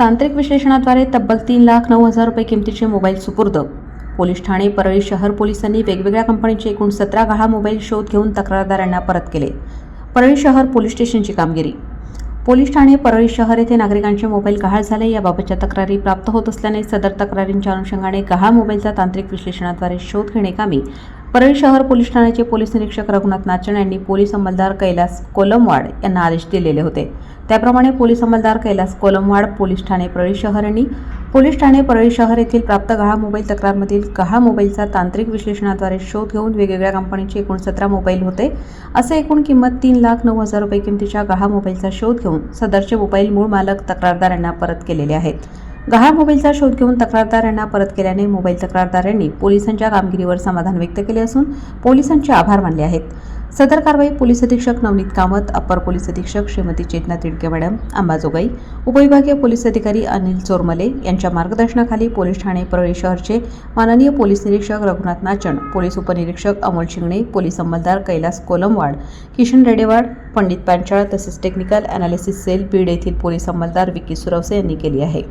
तांत्रिक विश्लेषणाद्वारे तब्बल 3,09,000 रुपये किमतीचे मोबाईल सुपूर्द. पोलीस ठाणे परळी शहर पोलिसांनी वेगवेगळ्या कंपनीचे एकूण 17 गहाळ मोबाईल शोध घेऊन तक्रारदारांना परत केले. परळी शहर पोलीस स्टेशनची कामगिरी. पोलीस ठाणे परळी शहर येथे नागरिकांचे मोबाईल गहाळ झाले याबाबतच्या तक्रारी प्राप्त होत असल्याने सदर तक्रारींच्या अनुषंगाने गहाळ मोबाईलचा तांत्रिक विश्लेषणाद्वारे शोध घेणे कामी परळी शहर पोलीस ठाण्याचे पोलीस निरीक्षक रघुनाथ नाचण यांनी पोलीस अंमलदार कैलास कोलमवाड यांना आदेश दिलेले होते. त्याप्रमाणे पोलीस अंमलदार कैलास कोलमवाड, पोलीस ठाणे परळी शहर यांनी पोलीस ठाणे परळी शहर येथील प्राप्त गहाळ मोबाईल तक्रारमधील गहाळ मोबाईलचा तांत्रिक विश्लेषणाद्वारे शोध घेऊन वेगवेगळ्या कंपनीचे एकूण 17 मोबाईल होते. असे एकूण किंमत 3,09,000 रुपये किमतीच्या गहाळ मोबाईलचा शोध घेऊन सदरचे मोबाईल मूळ मालक तक्रारदारांना परत केलेले आहेत. गहाळ मोबाईलचा शोध घेऊन तक्रारदारांना परत केल्याने मोबाईल तक्रारदारांनी पोलिसांच्या कामगिरीवर समाधान व्यक्त केले असून पोलिसांचे आभार मानले आहेत. सदर कारवाई पोलीस अधीक्षक नवनीत कामत, अप्पर पोलीस अधीक्षक श्रीमती चेतना तिडके मॅडम, अंबाजोगाई, उपविभागीय पोलीस अधिकारी अनिल चोरमले यांच्या मार्गदर्शनाखाली पोलीस ठाणे परळी शहरचे माननीय पोलीस निरीक्षक रघुनाथ नाचण, पोलीस उपनिरीक्षक अमोल शिंगणे, पोलीस अंमलदार कैलास कोलमवाड, किशन रेडेवाड, पंडित पांचाळ तसेच टेक्निकल अनालिसिस सेल बीड येथील पोलीस अंमलदार विकी सुरवसे यांनी केली आहे.